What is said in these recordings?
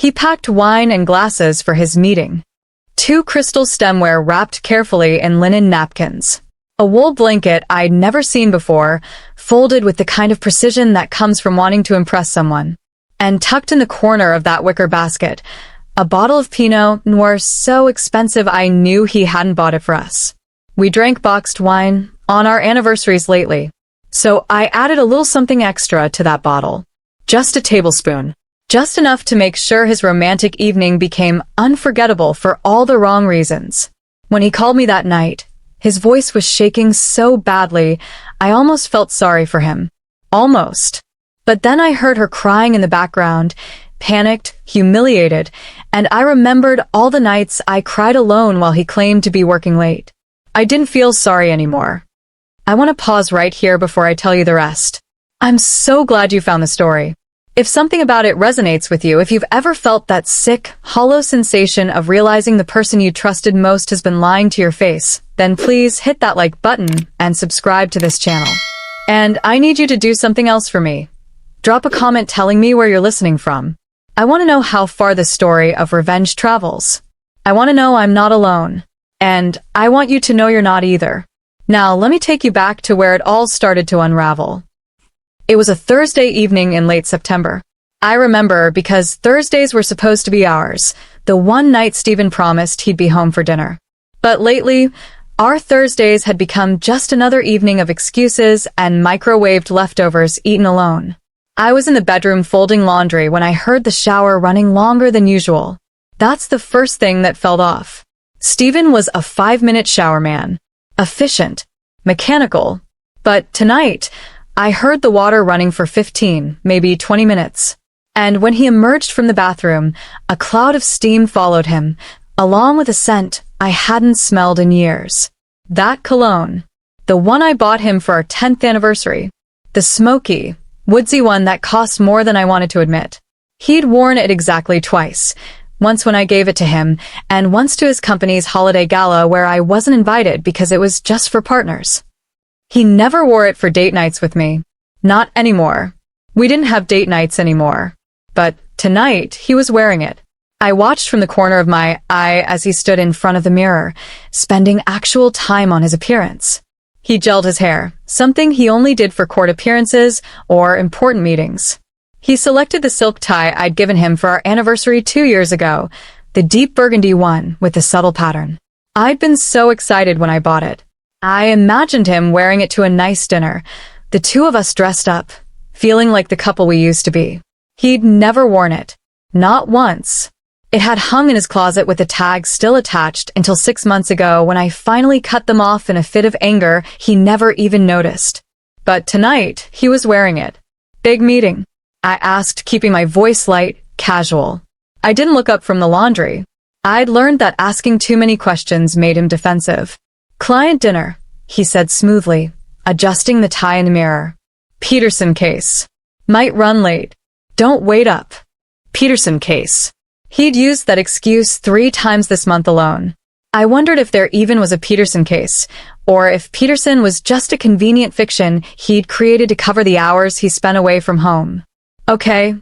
He packed wine and glasses for his meeting. 2 crystal stemware wrapped carefully in linen napkins. A wool blanket I'd never seen before, folded with the kind of precision that comes from wanting to impress someone. And tucked in the corner of that wicker basket, a bottle of Pinot Noir so expensive I knew he hadn't bought it for us. We drank boxed wine on our anniversaries lately, so I added a little something extra to that bottle. Just a tablespoon. Just enough to make sure his romantic evening became unforgettable for all the wrong reasons. When he called me that night, his voice was shaking so badly, I almost felt sorry for him. Almost. But then I heard her crying in the background, panicked, humiliated, and I remembered all the nights I cried alone while he claimed to be working late. I didn't feel sorry anymore. I want to pause right here before I tell you the rest. I'm so glad you found the story. If something about it resonates with you, if you've ever felt that sick, hollow sensation of realizing the person you trusted most has been lying to your face, then please hit that like button and subscribe to this channel. And I need you to do something else for me. Drop a comment telling me where you're listening from. I want to know how far this story of revenge travels. I want to know I'm not alone. And I want you to know you're not either. Now, let me take you back to where it all started to unravel. It was a Thursday evening in late September. I remember because Thursdays were supposed to be ours, the one night Stephen promised he'd be home for dinner. But lately, our Thursdays had become just another evening of excuses and microwaved leftovers eaten alone. I was in the bedroom folding laundry when I heard the shower running longer than usual. That's the first thing that fell off. Stephen was a 5-minute shower man. Efficient. Mechanical. But tonight, I heard the water running for 15, maybe 20 minutes. And when he emerged from the bathroom, a cloud of steam followed him, along with a scent I hadn't smelled in years. That cologne. The one I bought him for our 10th anniversary. The smoky, woodsy one that cost more than I wanted to admit. He'd worn it exactly twice. Once when I gave it to him, and once to his company's holiday gala where I wasn't invited because it was just for partners. He never wore it for date nights with me. Not anymore. We didn't have date nights anymore. But tonight, he was wearing it. I watched from the corner of my eye as he stood in front of the mirror, spending actual time on his appearance. He gelled his hair, something he only did for court appearances or important meetings. He selected the silk tie I'd given him for our anniversary 2 years ago, the deep burgundy one with the subtle pattern. I'd been so excited when I bought it. I imagined him wearing it to a nice dinner, the two of us dressed up, feeling like the couple we used to be. He'd never worn it. Not once. It had hung in his closet with the tags still attached until 6 months ago when I finally cut them off in a fit of anger he never even noticed. But tonight, he was wearing it. Big meeting? I asked, keeping my voice light, casual. I didn't look up from the laundry. I'd learned that asking too many questions made him defensive. Client dinner, he said smoothly, adjusting the tie in the mirror. Peterson case. Might run late. Don't wait up. Peterson case. He'd used that excuse 3 times this month alone. I wondered if there even was a Peterson case, or if Peterson was just a convenient fiction he'd created to cover the hours he spent away from home. Okay,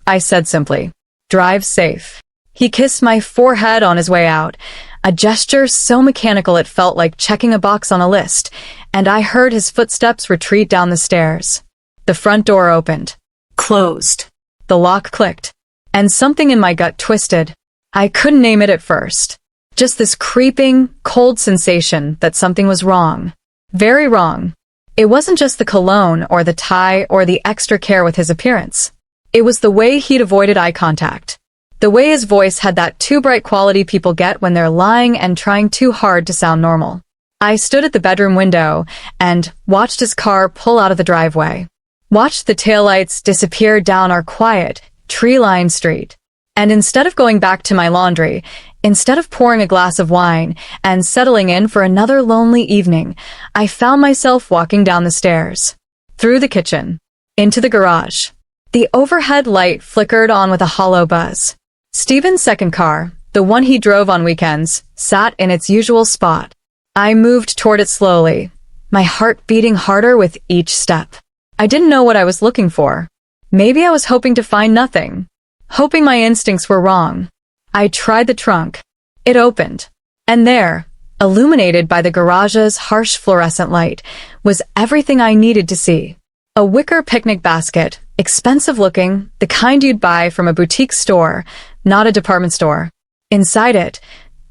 I said simply. Drive safe. He kissed my forehead on his way out, a gesture so mechanical it felt like checking a box on a list, and I heard his footsteps retreat down the stairs. The front door opened. Closed. The lock clicked, and something in my gut twisted. I couldn't name it at first. Just this creeping, cold sensation that something was wrong. Very wrong. It wasn't just the cologne or the tie or the extra care with his appearance. It was the way he'd avoided eye contact. The way his voice had that too bright quality people get when they're lying and trying too hard to sound normal. I stood at the bedroom window and watched his car pull out of the driveway. Watched the taillights disappear down our quiet, tree-lined street. And instead of going back to my laundry, instead of pouring a glass of wine and settling in for another lonely evening, I found myself walking down the stairs. Through the kitchen. Into the garage. The overhead light flickered on with a hollow buzz. Stephen's second car, the one he drove on weekends, sat in its usual spot. I moved toward it slowly, my heart beating harder with each step. I didn't know what I was looking for. Maybe I was hoping to find nothing. hoping my instincts were wrong. I tried the trunk. It opened. And there, illuminated by the garage's harsh fluorescent light, was everything I needed to see. A wicker picnic basket, expensive looking, the kind you'd buy from a boutique store, not a department store. Inside it,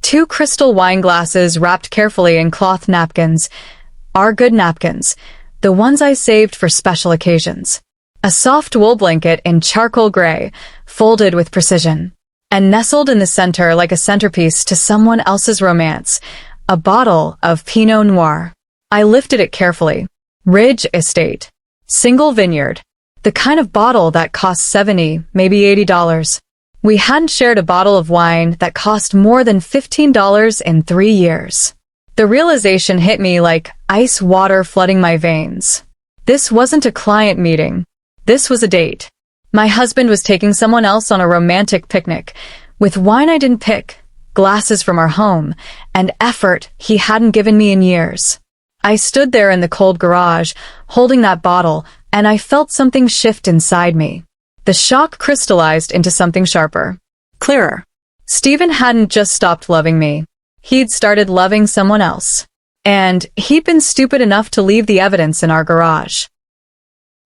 2 crystal wine glasses wrapped carefully in cloth napkins. Our good napkins, the ones I saved for special occasions. A soft wool blanket in charcoal gray, folded with precision. And nestled in the center like a centerpiece to someone else's romance, a bottle of Pinot Noir. I lifted it carefully. Ridge Estate. Single vineyard. The kind of bottle that costs $70, maybe $80. We hadn't shared a bottle of wine that cost more than $15 in 3 years. The realization hit me like ice water flooding my veins. This wasn't a client meeting. This was a date. My husband was taking someone else on a romantic picnic, with wine I didn't pick, glasses from our home, and effort he hadn't given me in years. I stood there in the cold garage, holding that bottle, and I felt something shift inside me. The shock crystallized into something sharper, clearer. Stephen hadn't just stopped loving me. He'd started loving someone else. And he'd been stupid enough to leave the evidence in our garage.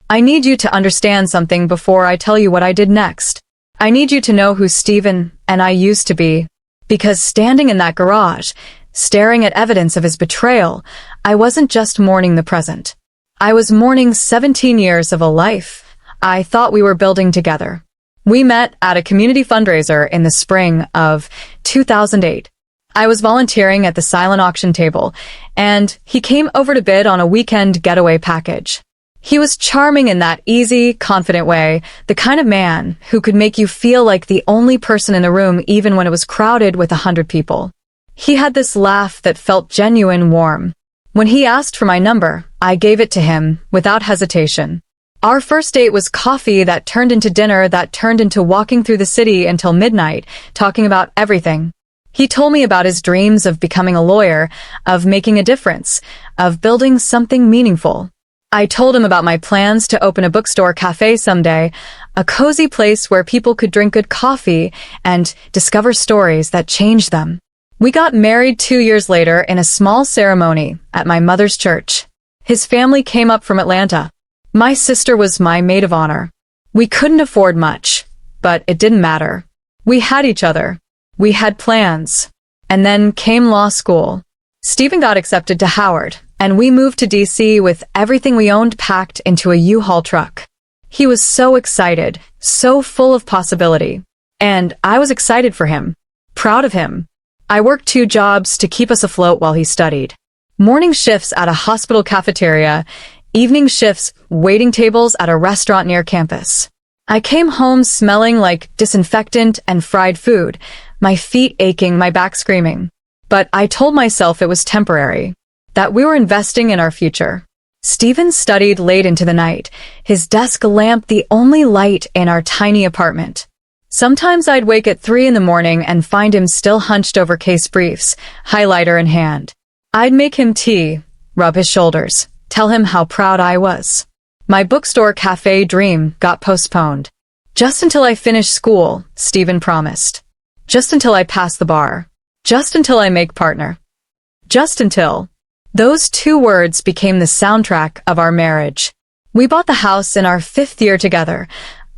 I need you to understand something before I tell you what I did next. I need you to know who Stephen and I used to be. Because standing in that garage, staring at evidence of his betrayal, I wasn't just mourning the present. I was mourning 17 years of a life I thought we were building together. We met at a community fundraiser in the spring of 2008. I was volunteering at the silent auction table, and he came over to bid on a weekend getaway package. He was charming in that easy, confident way, the kind of man who could make you feel like the only person in the room even when it was crowded with 100 people. He had this laugh that felt genuine, warm. When he asked for my number, I gave it to him, without hesitation. Our first date was coffee that turned into dinner that turned into walking through the city until midnight, talking about everything. He told me about his dreams of becoming a lawyer, of making a difference, of building something meaningful. I told him about my plans to open a bookstore cafe someday, a cozy place where people could drink good coffee and discover stories that changed them. We got married 2 years later in a small ceremony at my mother's church. His family came up from Atlanta. My sister was my maid of honor. We couldn't afford much, but it didn't matter. We had each other. We had plans. And then came law school. Stephen got accepted to Howard, and we moved to DC with everything we owned packed into a U-Haul truck. He was so excited, so full of possibility. And I was excited for him, proud of him. I worked 2 jobs to keep us afloat while he studied. Morning shifts at a hospital cafeteria, evening shifts waiting tables at a restaurant near campus. I came home smelling like disinfectant and fried food, my feet aching, my back screaming. But I told myself it was temporary, that we were investing in our future. Stephen studied late into the night, his desk lamp the only light in our tiny apartment. Sometimes I'd wake at 3 in the morning and find him still hunched over case briefs, highlighter in hand. I'd make him tea, rub his shoulders, tell him how proud I was. My bookstore cafe dream got postponed. Just until I finished school, Stephen promised. Just until I pass the bar. Just until I make partner. Just until. Those 2 words became the soundtrack of our marriage. We bought the house in our 5th year together,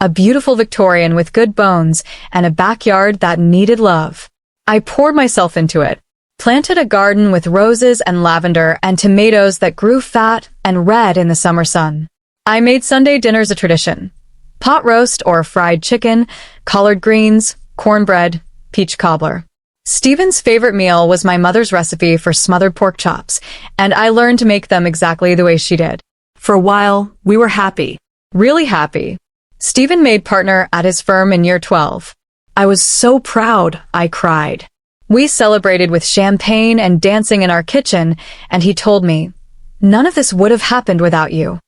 a beautiful Victorian with good bones and a backyard that needed love. I poured myself into it, planted a garden with roses and lavender and tomatoes that grew fat and red in the summer sun. I made Sunday dinners a tradition. Pot roast or fried chicken, collard greens, cornbread, peach cobbler. Stephen's favorite meal was my mother's recipe for smothered pork chops, and I learned to make them exactly the way she did. For a while, we were happy. Really happy. Stephen made partner at his firm in year 12. I was so proud, I cried. We celebrated with champagne and dancing in our kitchen, and he told me, "None of this would have happened without you."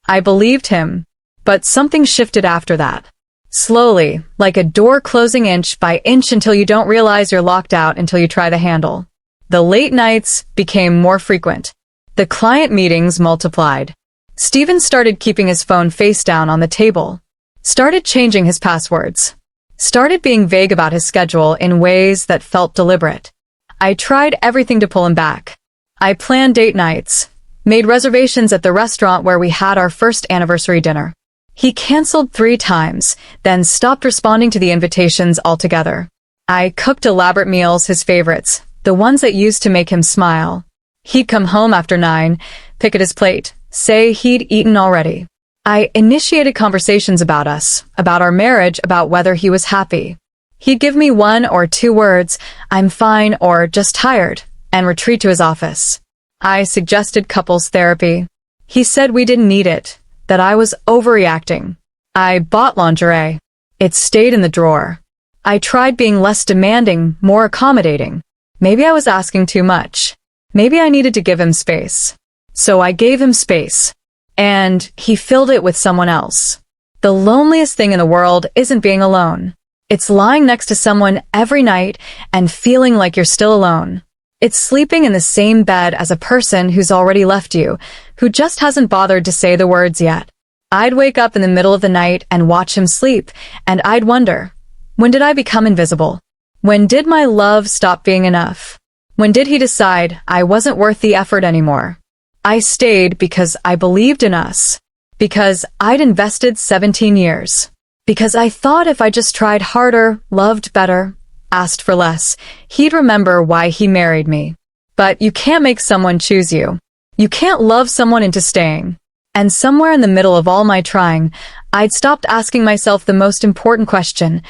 I believed him, but something shifted after that. Slowly, like a door closing inch by inch until you don't realize you're locked out until you try the handle. The late nights became more frequent. The client meetings multiplied. Stephen started keeping his phone face down on the table. Started changing his passwords. Started being vague about his schedule in ways that felt deliberate. I tried everything to pull him back. I planned date nights, made reservations at the restaurant where we had our first anniversary dinner. He canceled 3 times, then stopped responding to the invitations altogether. I cooked elaborate meals, his favorites, the ones that used to make him smile. He'd come home after 9, pick at his plate, say he'd eaten already. I initiated conversations about us, about our marriage, about whether he was happy. He'd give me 1 or 2 words, "I'm fine" or "just tired," and retreat to his office. I suggested couples therapy. He said we didn't need it, that I was overreacting. I bought lingerie. It stayed in the drawer. I tried being less demanding, more accommodating. Maybe I was asking too much. Maybe I needed to give him space. So I gave him space. And he filled it with someone else. The loneliest thing in the world isn't being alone. It's lying next to someone every night and feeling like you're still alone. It's sleeping in the same bed as a person who's already left you, who just hasn't bothered to say the words yet. I'd wake up in the middle of the night and watch him sleep, and I'd wonder, when did I become invisible? When did my love stop being enough? When did he decide I wasn't worth the effort anymore? I stayed because I believed in us, because I'd invested 17 years, because I thought if I just tried harder, loved better, asked for less, he'd remember why he married me. But you can't make someone choose you. You can't love someone into staying. And somewhere in the middle of all my trying, I'd stopped asking myself the most important question: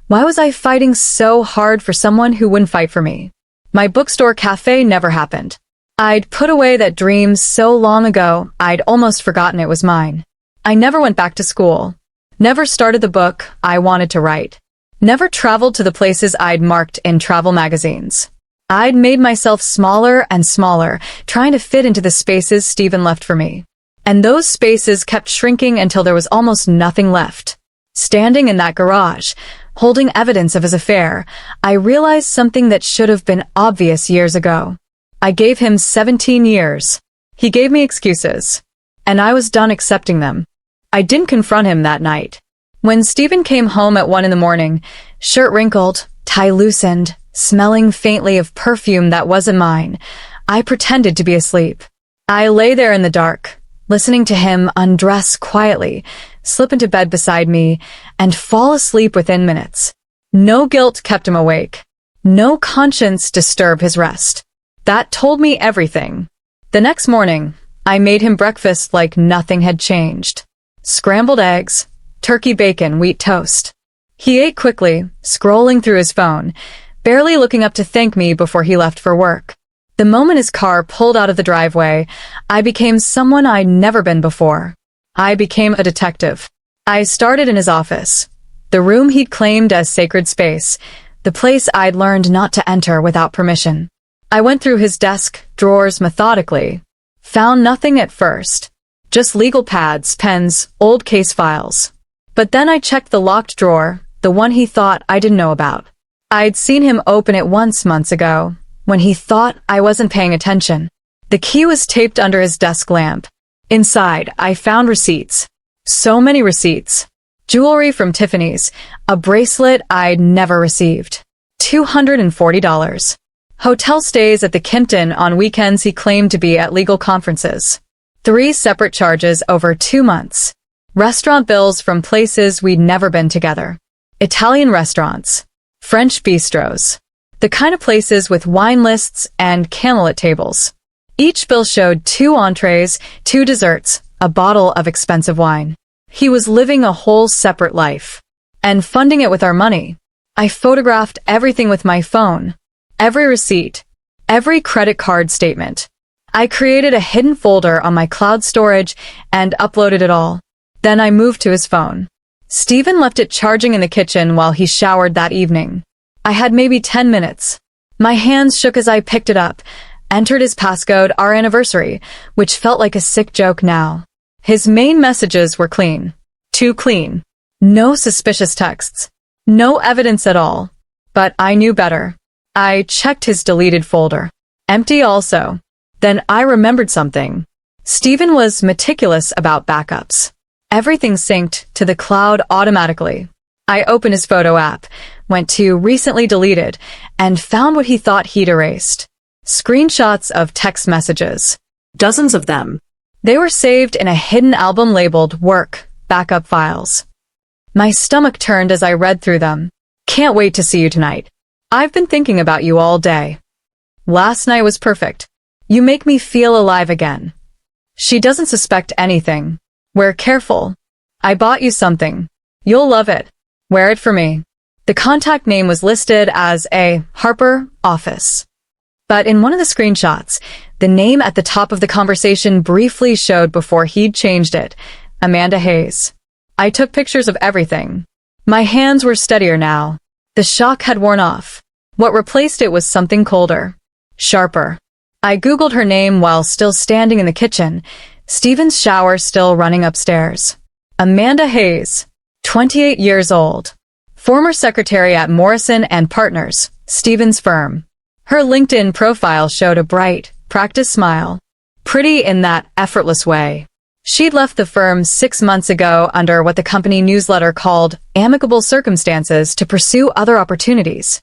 why was I fighting so hard for someone who wouldn't fight for me? My bookstore cafe never happened. I'd put away that dream so long ago, I'd almost forgotten it was mine. I never went back to school. Never started the book I wanted to write. Never traveled to the places I'd marked in travel magazines. I'd made myself smaller and smaller, trying to fit into the spaces Stephen left for me. And those spaces kept shrinking until there was almost nothing left. Standing in that garage, holding evidence of his affair, I realized something that should have been obvious years ago. I gave him 17 years. He gave me excuses. And I was done accepting them. I didn't confront him that night. When Stephen came home at 1 in the morning, shirt wrinkled, tie loosened, smelling faintly of perfume that wasn't mine, I pretended to be asleep. I lay there in the dark, listening to him undress quietly, slip into bed beside me, and fall asleep within minutes. No guilt kept him awake. No conscience disturbed his rest. That told me everything. The next morning, I made him breakfast like nothing had changed. Scrambled eggs, turkey bacon, wheat toast. He ate quickly, scrolling through his phone, barely looking up to thank me before he left for work. The moment his car pulled out of the driveway, I became someone I'd never been before. I became a detective. I started in his office, the room he'd claimed as sacred space, the place I'd learned not to enter without permission. I went through his desk, drawers methodically. Found nothing at first. Just legal pads, pens, old case files. But then I checked the locked drawer, the one he thought I didn't know about. I'd seen him open it once months ago, when he thought I wasn't paying attention. The key was taped under his desk lamp. Inside, I found receipts. So many receipts. Jewelry from Tiffany's, a bracelet I'd never received. $240. Hotel stays at the Kimpton on weekends he claimed to be at legal conferences. 3 separate charges over 2 months. Restaurant bills from places we'd never been together. Italian restaurants. French bistros. The kind of places with wine lists and candlelit tables. Each bill showed 2 entrees, 2 desserts, a bottle of expensive wine. He was living a whole separate life. And funding it with our money. I photographed everything with my phone. Every receipt. Every credit card statement. I created a hidden folder on my cloud storage and uploaded it all. Then I moved to his phone. Stephen left it charging in the kitchen while he showered that evening. I had maybe 10 minutes. My hands shook as I picked it up, entered his passcode, our anniversary, which felt like a sick joke now. His main messages were clean. Too clean. No suspicious texts. No evidence at all. But I knew better. I checked his deleted folder. Empty also. Then I remembered something. Stephen was meticulous about backups. Everything synced to the cloud automatically. I opened his photo app, went to recently deleted, and found what he thought he'd erased. Screenshots of text messages. Dozens of them. They were saved in a hidden album labeled Work, Backup Files. My stomach turned as I read through them. Can't wait to see you tonight. I've been thinking about you all day. Last night was perfect. You make me feel alive again. She doesn't suspect anything. We're careful. I bought you something. You'll love it. Wear it for me. The contact name was listed as a Harper office. But in one of the screenshots, the name at the top of the conversation briefly showed before he'd changed it. Amanda Hayes. I took pictures of everything. My hands were steadier now. The shock had worn off. What replaced it was something colder. Sharper. I Googled her name while still standing in the kitchen, Stephen's shower still running upstairs. Amanda Hayes. 28 years old. Former secretary at Morrison & Partners, Stephen's firm. Her LinkedIn profile showed a bright, practiced smile. Pretty in that effortless way. She'd left the firm 6 months ago under what the company newsletter called amicable circumstances to pursue other opportunities.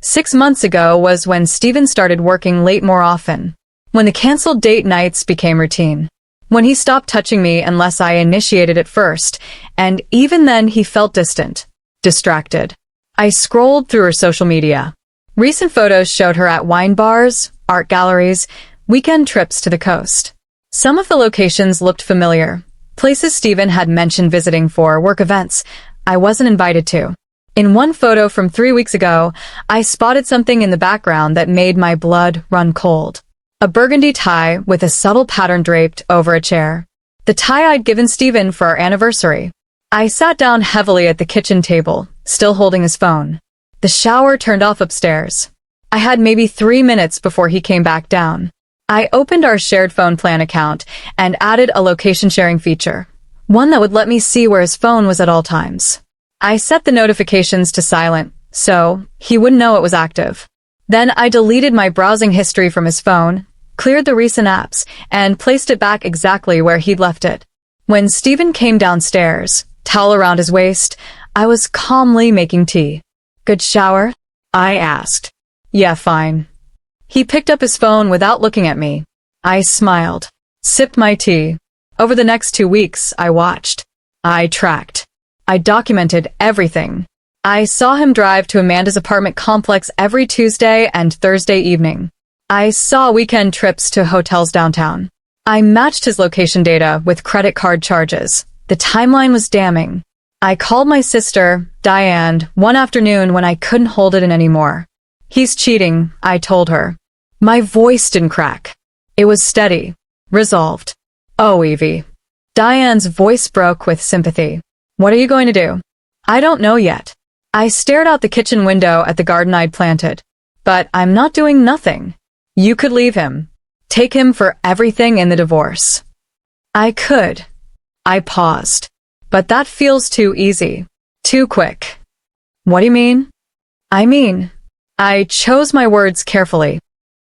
6 months ago was when Stephen started working late more often. When the canceled date nights became routine. When he stopped touching me unless I initiated it first, and even then he felt distant, distracted. I scrolled through her social media. Recent photos showed her at wine bars, art galleries, weekend trips to the coast. Some of the locations looked familiar, places Stephen had mentioned visiting for work events I wasn't invited to. In one photo from 3 weeks ago, I spotted something in the background that made my blood run cold. A burgundy tie with a subtle pattern draped over a chair. The tie I'd given Stephen for our anniversary. I sat down heavily at the kitchen table, still holding his phone. The shower turned off upstairs. I had maybe 3 minutes before he came back down. I opened our shared phone plan account and added a location sharing feature, one that would let me see where his phone was at all times. I set the notifications to silent, so he wouldn't know it was active. Then I deleted my browsing history from his phone, cleared the recent apps, and placed it back exactly where he'd left it. When Stephen came downstairs, towel around his waist, I was calmly making tea. Good shower? I asked. Yeah, fine. He picked up his phone without looking at me. I smiled, sipped my tea. Over the next 2 weeks, I watched. I tracked. I documented everything. I saw him drive to Amanda's apartment complex every Tuesday and Thursday evening. I saw weekend trips to hotels downtown. I matched his location data with credit card charges. The timeline was damning. I called my sister, Diane, one afternoon when I couldn't hold it in anymore. He's cheating, I told her. My voice didn't crack. It was steady, resolved. Oh, Evie. Diane's voice broke with sympathy. What are you going to do? I don't know yet. I stared out the kitchen window at the garden I'd planted. But I'm not doing nothing. You could leave him. Take him for everything in the divorce. I could. I paused. But that feels too easy. Too quick. What do you mean? I chose my words carefully.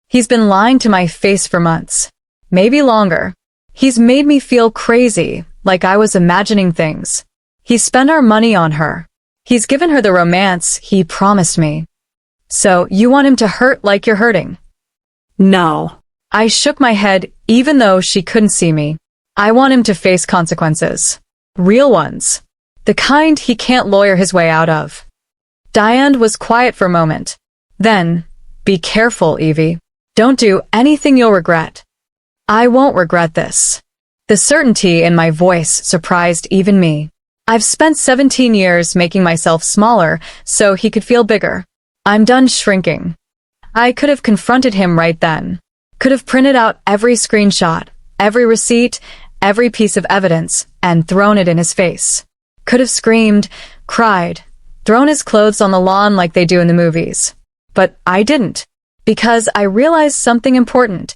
He's been lying to my face for months. Maybe longer. He's made me feel crazy, like I was imagining things. He spent our money on her. He's given her the romance he promised me. So you want him to hurt like you're hurting? No. I shook my head even though she couldn't see me. I want him to face consequences. Real ones. The kind he can't lawyer his way out of. Diane was quiet for a moment. Then, be careful, Evie. Don't do anything you'll regret. I won't regret this. The certainty in my voice surprised even me. I've spent 17 years making myself smaller so he could feel bigger. I'm done shrinking. I could have confronted him right then. Could have printed out every screenshot, every receipt, every piece of evidence, and thrown it in his face. Could have screamed, cried, thrown his clothes on the lawn like they do in the movies. But I didn't. Because I realized something important.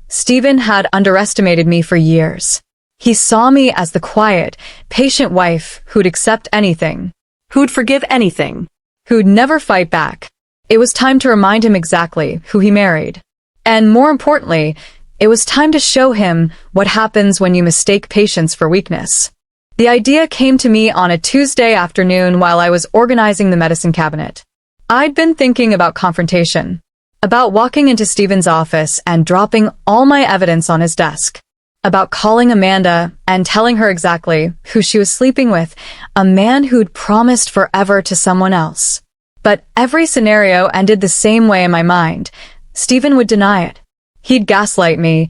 Stephen had underestimated me for years. He saw me as the quiet, patient wife who'd accept anything. Who'd forgive anything. Who'd never fight back. It was time to remind him exactly who he married. And more importantly, it was time to show him what happens when you mistake patience for weakness. The idea came to me on a Tuesday afternoon while I was organizing the medicine cabinet. I'd been thinking about confrontation, about walking into Stephen's office and dropping all my evidence on his desk, about calling Amanda and telling her exactly who she was sleeping with, a man who'd promised forever to someone else. But every scenario ended the same way in my mind. Stephen would deny it. He'd gaslight me,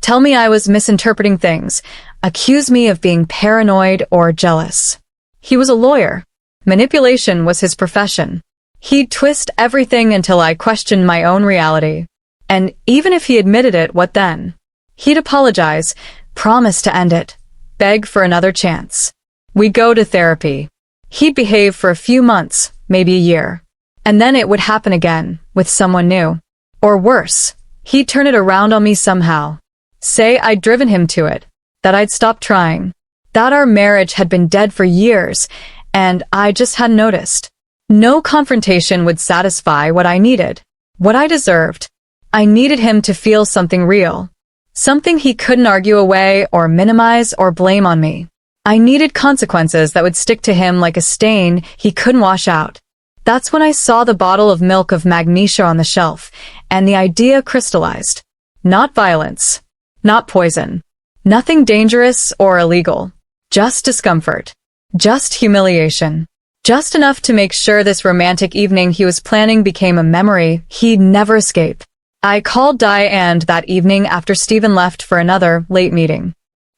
tell me I was misinterpreting things, accuse me of being paranoid or jealous. He was a lawyer. Manipulation was his profession. He'd twist everything until I questioned my own reality. And even if he admitted it, what then? He'd apologize, promise to end it, beg for another chance. We'd go to therapy. He'd behave for a few months, maybe a year. And then it would happen again, with someone new. Or worse, he'd turn it around on me somehow. Say I'd driven him to it, that I'd stopped trying, that our marriage had been dead for years, and I just hadn't noticed. No confrontation would satisfy what I needed, what I deserved. I needed him to feel something real, something he couldn't argue away or minimize or blame on me. I needed consequences that would stick to him like a stain he couldn't wash out. That's when I saw the bottle of milk of magnesia on the shelf, and the idea crystallized. Not violence, not poison, nothing dangerous or illegal, just discomfort, just humiliation. Just enough to make sure this romantic evening he was planning became a memory he'd never escape. I called Diane that evening after Stephen left for another late meeting.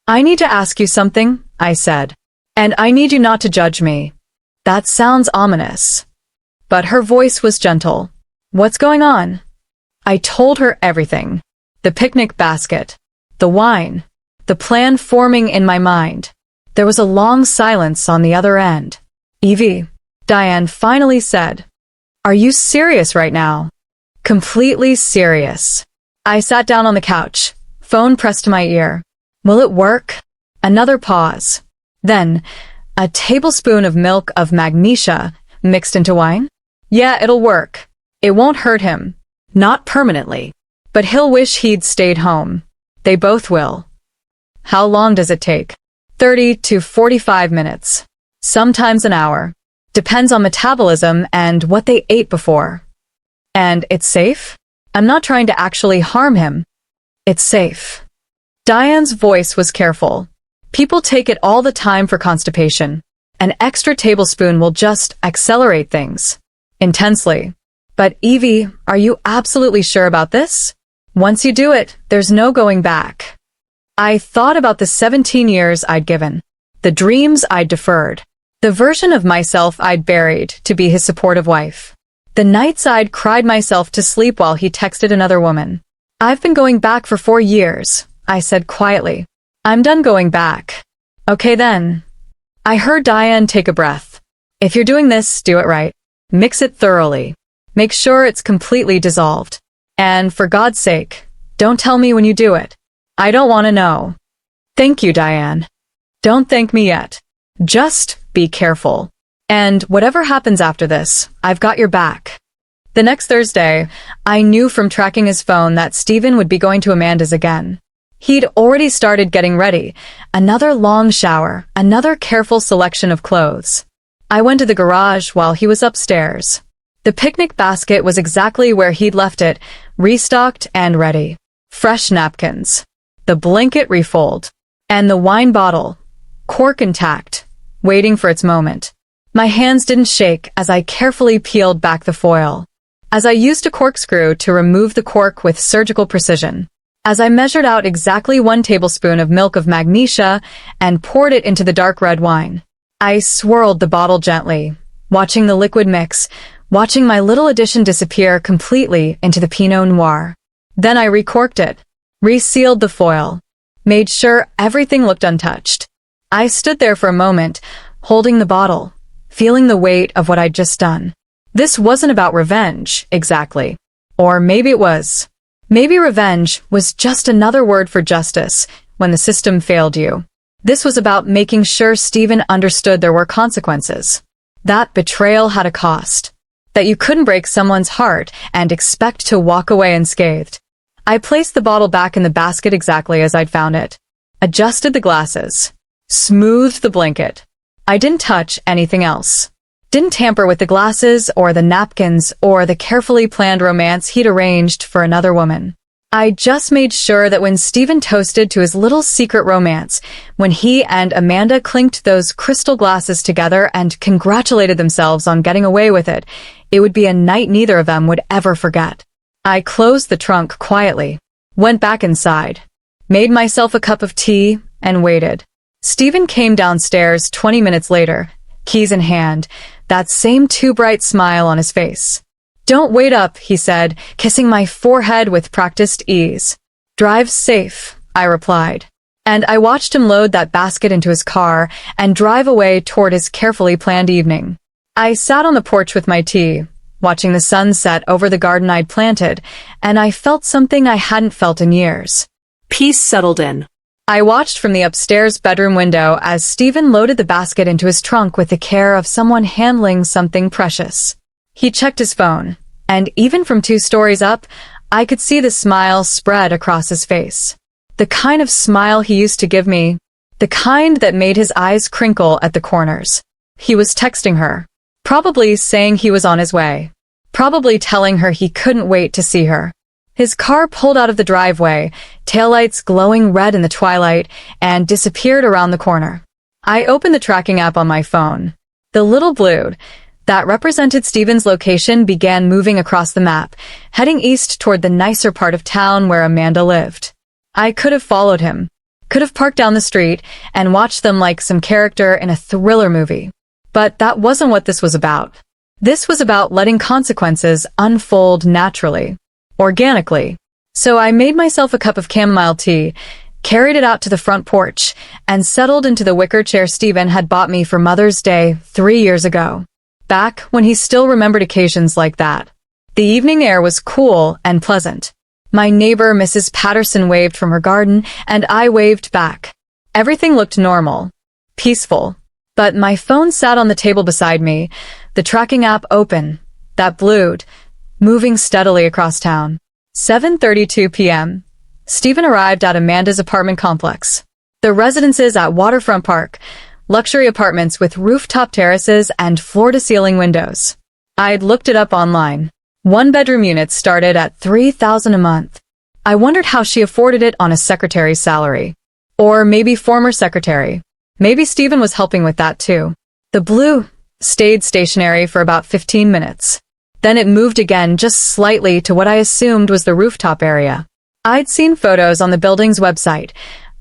I need to ask you something, I said. And I need you not to judge me. That sounds ominous. But her voice was gentle. What's going on? I told her everything. The picnic basket, the wine, the plan forming in my mind. There was a long silence on the other end. Evie, Diane finally said. Are you serious right now? Completely serious. I sat down on the couch, phone pressed to my ear. Will it work? Another pause. Then, a tablespoon of milk of magnesia mixed into wine? Yeah, it'll work. It won't hurt him. Not permanently. But he'll wish he'd stayed home. They both will. How long does it take? 30 to 45 minutes. Sometimes an hour. Depends on metabolism and what they ate before. And it's safe? I'm not trying to actually harm him. It's safe. Diane's voice was careful. People take it all the time for constipation. An extra tablespoon will just accelerate things. Intensely. But Evie, are you absolutely sure about this? Once you do it, there's no going back. I thought about the 17 years I'd given. The dreams I'd deferred. The version of myself I'd buried to be his supportive wife. The nights I'd cried myself to sleep while he texted another woman. I've been going back for 4 years, I said quietly. I'm done going back. Okay then. I heard Diane take a breath. If you're doing this, do it right. Mix it thoroughly. Make sure it's completely dissolved. And for God's sake, don't tell me when you do it. I don't want to know. Thank you, Diane. Don't thank me yet. Just be careful. And whatever happens after this, I've got your back. The next Thursday, I knew from tracking his phone that Stephen would be going to Amanda's again. He'd already started getting ready. Another long shower, another careful selection of clothes. I went to the garage while he was upstairs. The picnic basket was exactly where he'd left it, restocked and ready. Fresh napkins. The blanket refold. And the wine bottle, cork intact, waiting for its moment. My hands didn't shake as I carefully peeled back the foil. As I used a corkscrew to remove the cork with surgical precision. As I measured out exactly 1 tablespoon of milk of magnesia and poured it into the dark red wine. I swirled the bottle gently, watching the liquid mix, watching my little addition disappear completely into the Pinot Noir. Then I recorked it, resealed the foil, made sure everything looked untouched. I stood there for a moment, holding the bottle, feeling the weight of what I'd just done. This wasn't about revenge, exactly. Or maybe it was. Maybe revenge was just another word for justice when the system failed you. This was about making sure Stephen understood there were consequences. That betrayal had a cost. That you couldn't break someone's heart and expect to walk away unscathed. I placed the bottle back in the basket exactly as I'd found it. Adjusted the glasses. smoothed the blanket. I didn't touch anything else. Didn't tamper with the glasses or the napkins or the carefully planned romance he'd arranged for another woman. I just made sure that when Stephen toasted to his little secret romance, when he and Amanda clinked those crystal glasses together and congratulated themselves on getting away with it, it would be a night neither of them would ever forget. I closed the trunk quietly, went back inside, made myself a cup of tea, and waited. Stephen came downstairs 20 minutes later, keys in hand, that same too bright smile on his face. "Don't wait up," he said, kissing my forehead with practiced ease. "Drive safe," I replied. And I watched him load that basket into his car and drive away toward his carefully planned evening. I sat on the porch with my tea, watching the sun set over the garden I'd planted, and I felt something I hadn't felt in years. Peace settled in. I watched from the upstairs bedroom window as Stephen loaded the basket into his trunk with the care of someone handling something precious. He checked his phone, and even from 2 stories up, I could see the smile spread across his face. The kind of smile he used to give me, the kind that made his eyes crinkle at the corners. He was texting her, probably saying he was on his way, probably telling her he couldn't wait to see her. His car pulled out of the driveway, taillights glowing red in the twilight, and disappeared around the corner. I opened the tracking app on my phone. The little blue that represented Stephen's location began moving across the map, heading east toward the nicer part of town where Amanda lived. I could have followed him, could have parked down the street and watched them like some character in a thriller movie. But that wasn't what this was about. This was about letting consequences unfold naturally, organically. So I made myself a cup of chamomile tea, carried it out to the front porch, and settled into the wicker chair Stephen had bought me for Mother's Day 3 years ago. Back when he still remembered occasions like that. The evening air was cool and pleasant. My neighbor, Mrs. Patterson, waved from her garden, and I waved back. Everything looked normal, peaceful. But my phone sat on the table beside me, the tracking app open, that blued, moving steadily across town. 7:32 p.m. Stephen arrived at Amanda's apartment complex. The residences at Waterfront Park, luxury apartments with rooftop terraces and floor-to-ceiling windows. I'd looked it up online. 1-bedroom units started at $3,000 a month. I wondered how she afforded it on a secretary's salary. Or maybe former secretary. Maybe Stephen was helping with that too. The blue stayed stationary for about 15 minutes. Then it moved again just slightly to what I assumed was the rooftop area. I'd seen photos on the building's website,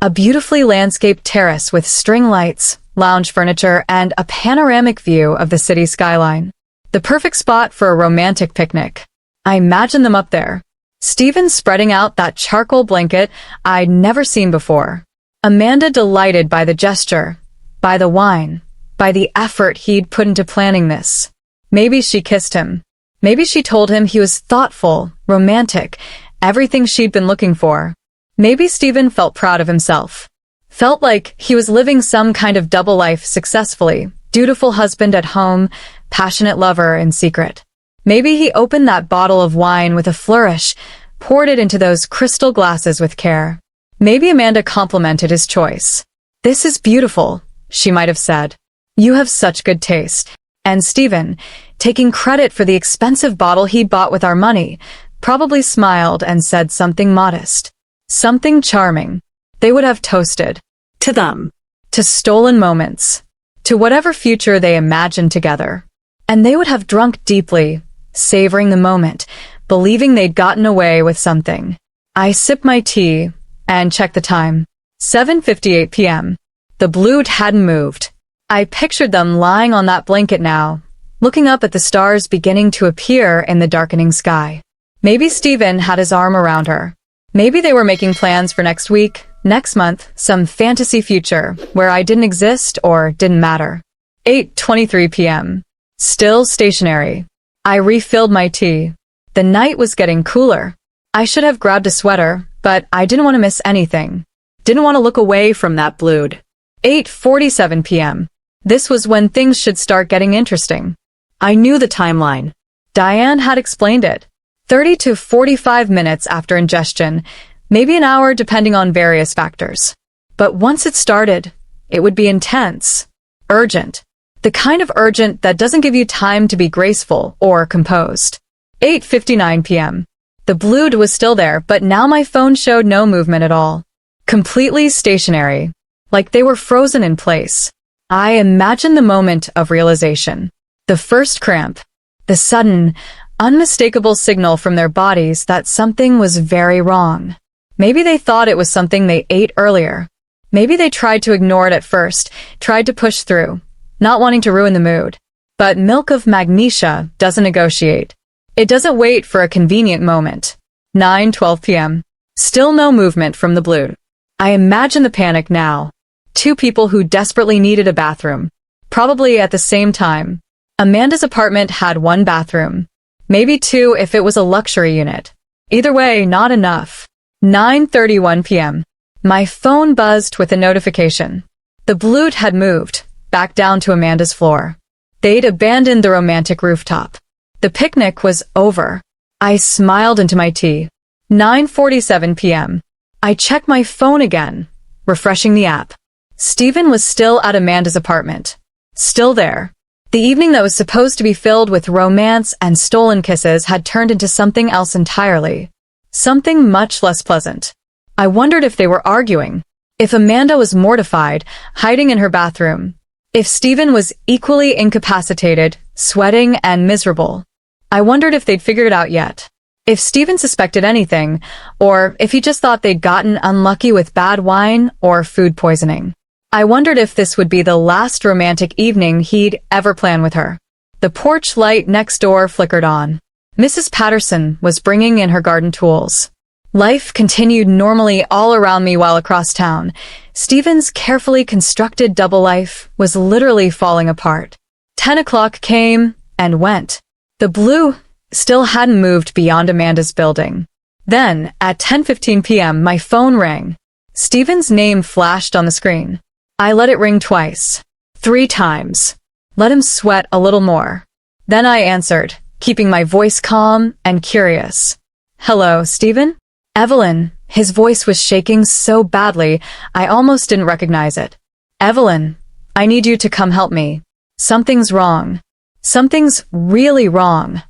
a beautifully landscaped terrace with string lights, lounge furniture, and a panoramic view of the city skyline. The perfect spot for a romantic picnic. I imagined them up there. Stephen spreading out that charcoal blanket I'd never seen before. Amanda delighted by the gesture, by the wine, by the effort he'd put into planning this. Maybe she kissed him. Maybe she told him he was thoughtful, romantic, everything she'd been looking for. Maybe Stephen felt proud of himself. Felt like he was living some kind of double life successfully, dutiful husband at home, passionate lover in secret. Maybe he opened that bottle of wine with a flourish, poured it into those crystal glasses with care. Maybe Amanda complimented his choice. "This is beautiful," she might have said. "You have such good taste." And Stephen, taking credit for the expensive bottle he'd bought with our money, probably smiled and said something modest. Something charming. They would have toasted. To them. To stolen moments. To whatever future they imagined together. And they would have drunk deeply, savoring the moment, believing they'd gotten away with something. I sipped my tea and checked the time. 7:58 p.m. The blue hadn't moved. I pictured them lying on that blanket now, looking up at the stars beginning to appear in the darkening sky. Maybe Stephen had his arm around her. Maybe they were making plans for next week, next month, some fantasy future where I didn't exist or didn't matter. 8:23 p.m. Still stationary. I refilled my tea. The night was getting cooler. I should have grabbed a sweater, but I didn't want to miss anything. Didn't want to look away from that blued. 8:47 p.m. This was when things should start getting interesting. I knew the timeline. Diane had explained it. 30 to 45 minutes after ingestion, maybe an hour depending on various factors. But once it started, It would be intense. Urgent. The kind of urgent that doesn't give you time to be graceful or composed. 8:59 p.m. The Blued was still there, but now my phone showed no movement at all. Completely stationary. Like they were frozen in place. I imagined the moment of realization. The first cramp. The sudden, unmistakable signal from their bodies that something was very wrong. Maybe they thought it was something they ate earlier. Maybe they tried to ignore it at first, tried to push through, not wanting to ruin the mood. But milk of magnesia doesn't negotiate. It doesn't wait for a convenient moment. 9:12 p.m. Still no movement from the Blued. I imagine the panic now. Two people who desperately needed a bathroom. Probably at the same time. Amanda's apartment had one bathroom. Maybe two if it was a luxury unit. Either way, not enough. 9:31 p.m. My phone buzzed with a notification. The Blued had moved, back down to Amanda's floor. They'd abandoned the romantic rooftop. The picnic was over. I smiled into my tea. 9:47 p.m. I checked my phone again, refreshing the app. Stephen was still at Amanda's apartment. Still there. The evening that was supposed to be filled with romance and stolen kisses had turned into something else entirely. Something much less pleasant. I wondered if they were arguing. If Amanda was mortified, hiding in her bathroom. If Stephen was equally incapacitated, sweating and miserable. I wondered if they'd figured it out yet. If Stephen suspected anything, or if he just thought they'd gotten unlucky with bad wine or food poisoning. I wondered if this would be the last romantic evening he'd ever plan with her. The porch light next door flickered on. Mrs. Patterson was bringing in her garden tools. Life continued normally all around me while across town. Stephen's carefully constructed double life was literally falling apart. 10 o'clock came and went. The Blue still hadn't moved beyond Amanda's building. Then, at 10:15 p.m., my phone rang. Stephen's name flashed on the screen. I let it ring twice. 3 times. Let him sweat a little more. Then I answered, keeping my voice calm and curious. Hello, Stephen? Evelyn. His voice was shaking so badly, I almost didn't recognize it. Evelyn, I need you to come help me. Something's wrong. Something's really wrong.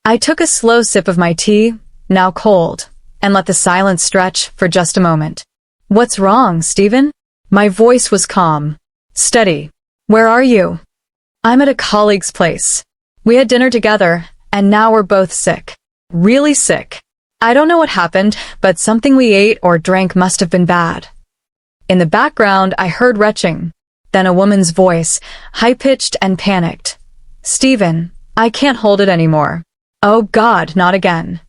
I took a slow sip of my tea, now cold, and let the silence stretch for just a moment. What's wrong, Stephen? My voice was calm. Steady. Where are you? I'm at a colleague's place. We had dinner together, and now we're both sick. Really sick. I don't know what happened, but something we ate or drank must have been bad. In the background, I heard retching. Then a woman's voice, high-pitched and panicked. Stephen, I can't hold it anymore. Oh God, not again.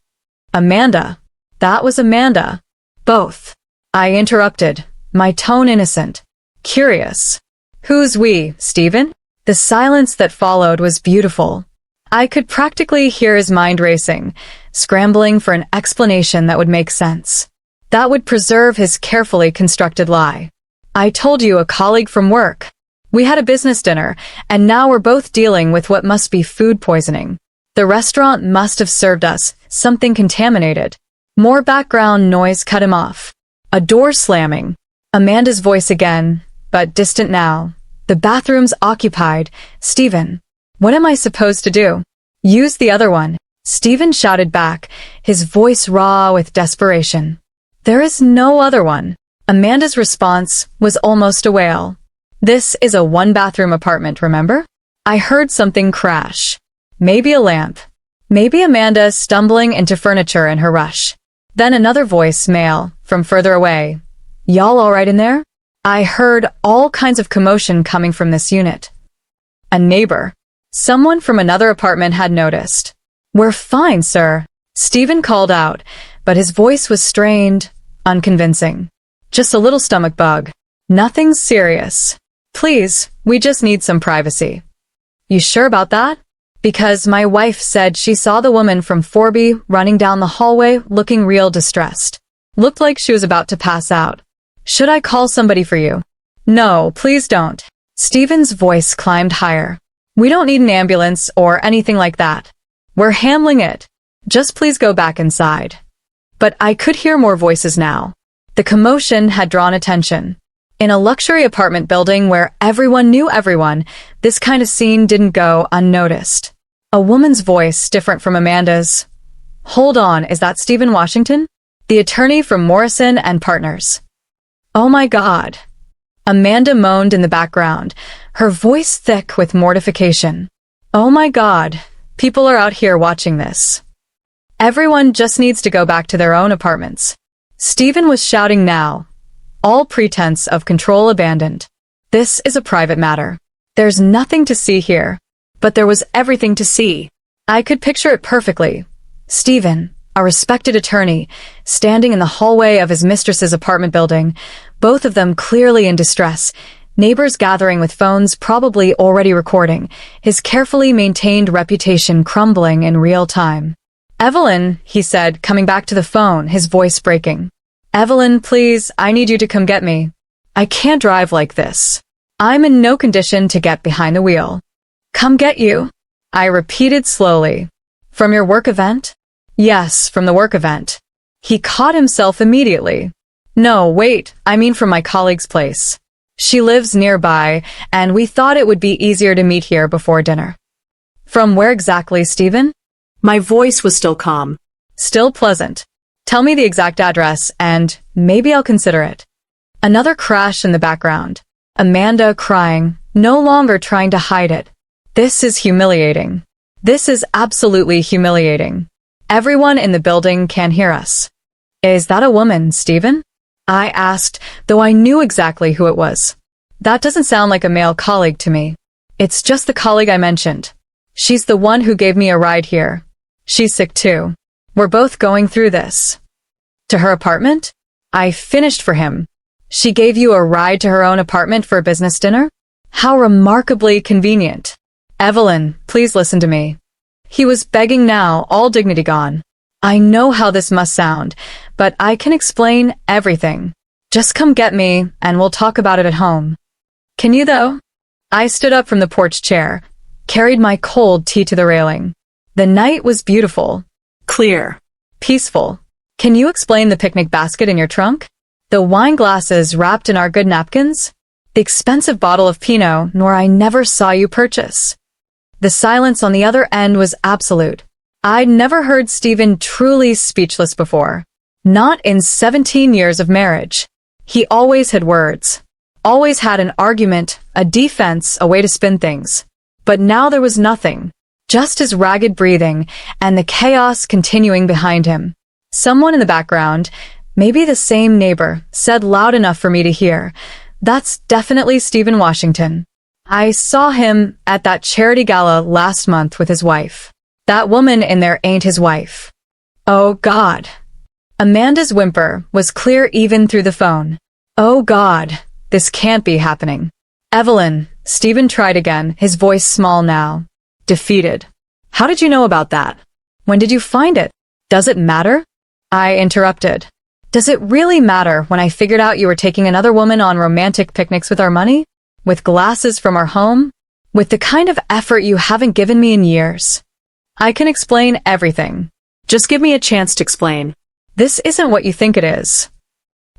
Amanda. That was Amanda. Both. I interrupted, my tone innocent. Curious. Who's we, Stephen? The silence that followed was beautiful. I could practically hear his mind racing, scrambling for an explanation that would make sense. That would preserve his carefully constructed lie. I told you, a colleague from work. We had a business dinner, and now we're both dealing with what must be food poisoning. The restaurant must have served us something contaminated. More background noise cut him off. A door slamming. Amanda's voice again, but distant now. The bathroom's occupied. Stephen, what am I supposed to do? Use the other one. Stephen shouted back, his voice raw with desperation. There is no other one. Amanda's response was almost a wail. This is a one-bathroom apartment, remember? I heard something crash. Maybe a lamp. Maybe Amanda stumbling into furniture in her rush. Then another voice, male, from further away. Y'all all right in there? I heard all kinds of commotion coming from this unit. A neighbor. Someone from another apartment had noticed. We're fine, sir. Stephen called out, but his voice was strained, unconvincing. Just a little stomach bug. Nothing serious. Please, we just need some privacy. You sure about that? Because my wife said she saw the woman from Forby running down the hallway looking real distressed. Looked like she was about to pass out. Should I call somebody for you? No, please don't. Stephen's voice climbed higher. We don't need an ambulance or anything like that. We're handling it. Just please go back inside. But I could hear more voices now. The commotion had drawn attention. In a luxury apartment building where everyone knew everyone, this kind of scene didn't go unnoticed. A woman's voice, different from Amanda's. "Hold on, is that Stephen Washington? The attorney from Morrison and Partners." "Oh my God." Amanda moaned in the background, her voice thick with mortification. "Oh my God, people are out here watching this. Everyone just needs to go back to their own apartments." Stephen was shouting now, all pretense of control abandoned. "This is a private matter. There's nothing to see here." But there was everything to see. I could picture it perfectly. Stephen, a respected attorney, standing in the hallway of his mistress's apartment building, both of them clearly in distress, neighbors gathering with phones probably already recording, his carefully maintained reputation crumbling in real time. "Evelyn," he said, coming back to the phone, his voice breaking. "Evelyn, please, I need you to come get me. I can't drive like this. I'm in no condition to get behind the wheel." "Come get you?" I repeated slowly. "From your work event?" "Yes, from the work event." He caught himself immediately. "No, wait, I mean from my colleague's place. She lives nearby, and we thought it would be easier to meet here before dinner." "From where exactly, Stephen?" My voice was still calm. "Still pleasant. Tell me the exact address, and maybe I'll consider it." Another crash in the background. Amanda crying, no longer trying to hide it. This is humiliating. This is absolutely humiliating. Everyone in the building can hear us. "Is that a woman, Stephen?" I asked, though I knew exactly who it was. "That doesn't sound like a male colleague to me." "It's just the colleague I mentioned. She's the one who gave me a ride here. She's sick too. We're both going through this." "To her apartment?" I finished for him. "She gave you a ride to her own apartment for a business dinner? How remarkably convenient." "Evelyn, please listen to me." He was begging now, all dignity gone. "I know how this must sound, but I can explain everything. Just come get me, and we'll talk about it at home." "Can you though?" I stood up from the porch chair, carried my cold tea to the railing. The night was beautiful. Clear. Peaceful. "Can you explain the picnic basket in your trunk? The wine glasses wrapped in our good napkins? The expensive bottle of Pinot nor I never saw you purchase?" The silence on the other end was absolute. I'd never heard Stephen truly speechless before. Not in 17 years of marriage. He always had words. Always had an argument, a defense, a way to spin things. But now there was nothing. Just his ragged breathing, and the chaos continuing behind him. Someone in the background, maybe the same neighbor, said loud enough for me to hear, "That's definitely Stephen Washington. I saw him at that charity gala last month with his wife. That woman in there ain't his wife." "Oh God." Amanda's whimper was clear even through the phone. "Oh God, this can't be happening." "Evelyn," Stephen tried again, his voice small now. Defeated. "How did you know about that? When did you find it? Does it matter?" I interrupted. "Does it really matter when I figured out you were taking another woman on romantic picnics with our money? With glasses from our home? With the kind of effort you haven't given me in years? I can explain everything. Just give me a chance to explain." "This isn't what you think it is."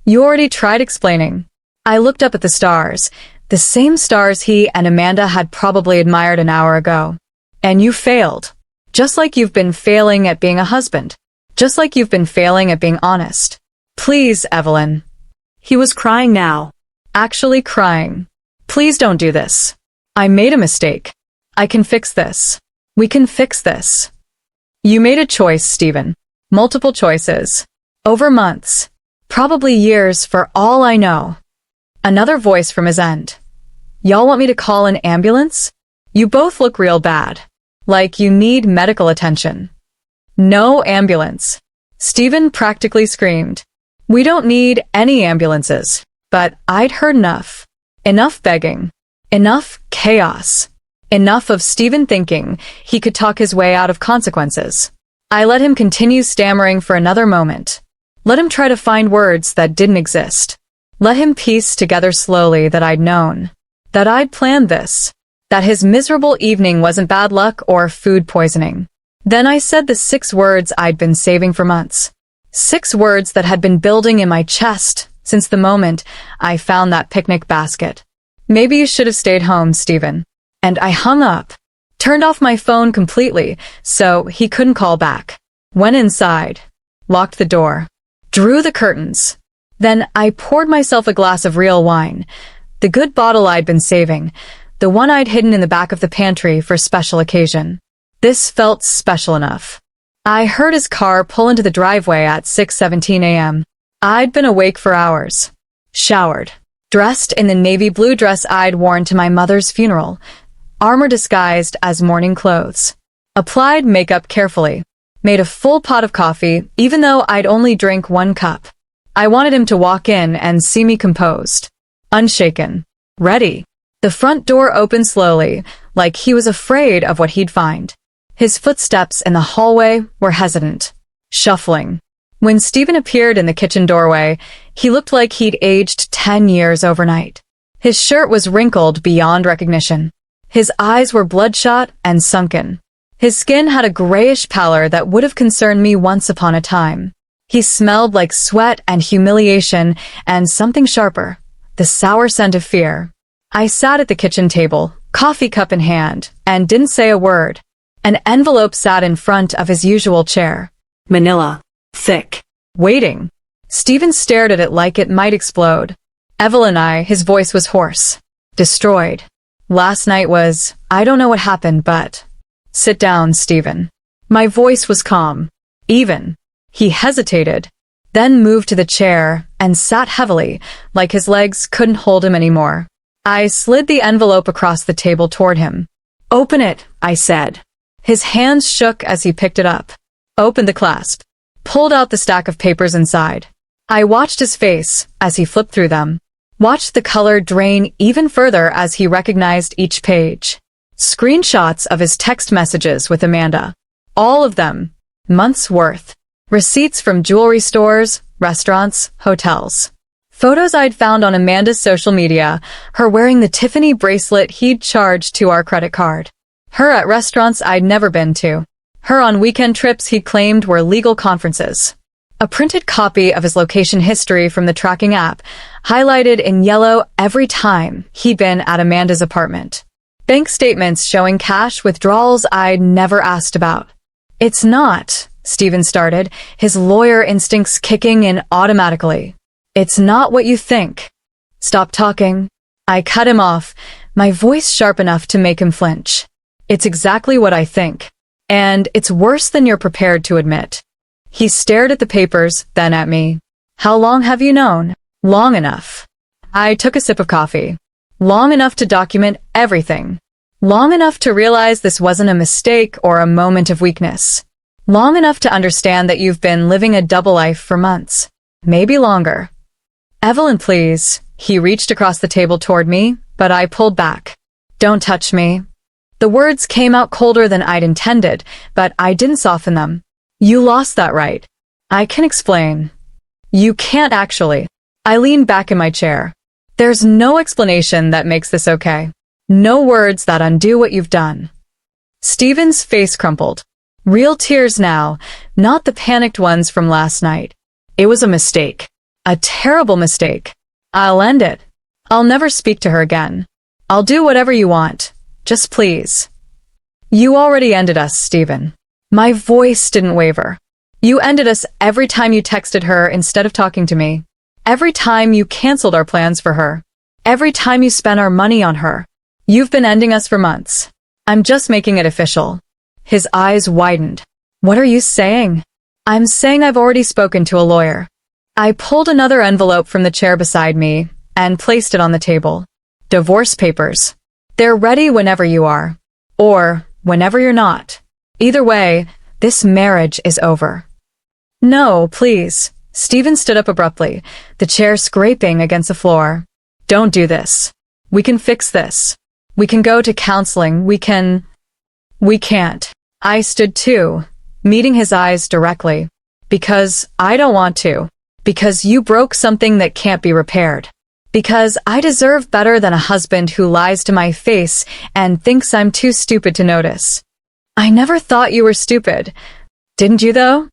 "You already tried explaining." I looked up at the stars, the same stars he and Amanda had probably admired an hour ago. "And you failed. Just like you've been failing at being a husband. Just like you've been failing at being honest. Please, Evelyn." He was crying now. Actually crying. "Please don't do this. I made a mistake. I can fix this. We can fix this. You made a choice, Stephen. Multiple choices. Over months. Probably years for all I know." Another voice from his end. "Y'all want me to call an ambulance? You both look real bad. Like you need medical attention." "No ambulance." Stephen practically screamed. "We don't need any ambulances." But I'd heard enough. Enough begging. Enough chaos. Enough of Stephen thinking he could talk his way out of consequences. I let him continue stammering for another moment. Let him try to find words that didn't exist. Let him piece together slowly that I'd known. That I'd planned this. That his miserable evening wasn't bad luck or food poisoning. Then I said the 6 words I'd been saving for months. 6 words that had been building in my chest, since the moment I found that picnic basket. Maybe you should have stayed home, Stephen. And I hung up, turned off my phone completely so he couldn't call back. Went inside, locked the door, drew the curtains. Then I poured myself a glass of real wine, the good bottle I'd been saving, the one I'd hidden in the back of the pantry for special occasion. This felt special enough. I heard his car pull into the driveway at 6:17 a.m. I'd been awake for hours. Showered. Dressed in the navy blue dress I'd worn to my mother's funeral. Armor disguised as morning clothes. Applied makeup carefully. Made a full pot of coffee, even though I'd only drink 1 cup. I wanted him to walk in and see me composed. Unshaken. Ready. The front door opened slowly, like he was afraid of what he'd find. His footsteps in the hallway were hesitant, shuffling. When Stephen appeared in the kitchen doorway, he looked like he'd aged 10 years overnight. His shirt was wrinkled beyond recognition. His eyes were bloodshot and sunken. His skin had a grayish pallor that would have concerned me once upon a time. He smelled like sweat and humiliation and something sharper, the sour scent of fear. I sat at the kitchen table, coffee cup in hand, and didn't say a word. An envelope sat in front of his usual chair. Manila. Thick. Waiting. Stephen stared at it like it might explode. Evelyn, his voice was hoarse. Destroyed. Last night was, I don't know what happened, but... Sit down, Stephen. My voice was calm. Even. He hesitated, then moved to the chair and sat heavily, like his legs couldn't hold him anymore. I slid the envelope across the table toward him. Open it, I said. His hands shook as he picked it up. Opened the clasp. Pulled out the stack of papers inside. I watched his face as he flipped through them. Watched the color drain even further as he recognized each page. Screenshots of his text messages with Amanda. All of them. Months' worth. Receipts from jewelry stores, restaurants, hotels. Photos I'd found on Amanda's social media, her wearing the Tiffany bracelet he'd charged to our credit card. Her at restaurants I'd never been to. Her on weekend trips he claimed were legal conferences. A printed copy of his location history from the tracking app, highlighted in yellow every time he'd been at Amanda's apartment. Bank statements showing cash withdrawals I'd never asked about. It's not, Stephen started, his lawyer instincts kicking in automatically. It's not what you think. Stop talking. I cut him off, my voice sharp enough to make him flinch. It's exactly what I think. And it's worse than you're prepared to admit. He stared at the papers, then at me. How long have you known? Long enough. I took a sip of coffee. Long enough to document everything. Long enough to realize this wasn't a mistake or a moment of weakness. Long enough to understand that you've been living a double life for months. Maybe longer. Evelyn, please. He reached across the table toward me, but I pulled back. Don't touch me. The words came out colder than I'd intended, but I didn't soften them. You lost that right. I can explain. You can't actually. I leaned back in my chair. There's no explanation that makes this okay. No words that undo what you've done. Stephen's face crumpled. Real tears now, not the panicked ones from last night. It was a mistake. A terrible mistake. I'll end it. I'll never speak to her again. I'll do whatever you want. Just please. You already ended us, Stephen. My voice didn't waver. You ended us every time you texted her instead of talking to me. Every time you canceled our plans for her. Every time you spent our money on her. You've been ending us for months. I'm just making it official. His eyes widened. What are you saying? I'm saying I've already spoken to a lawyer. I pulled another envelope from the chair beside me and placed it on the table. Divorce papers. They're ready whenever you are. Or whenever you're not. Either way, this marriage is over. No, please. Stephen stood up abruptly, the chair scraping against the floor. Don't do this. We can fix this. We can go to counseling. We can't. I stood too, meeting his eyes directly. Because I don't want to. Because you broke something that can't be repaired. Because I deserve better than a husband who lies to my face and thinks I'm too stupid to notice. I never thought you were stupid. Didn't you though?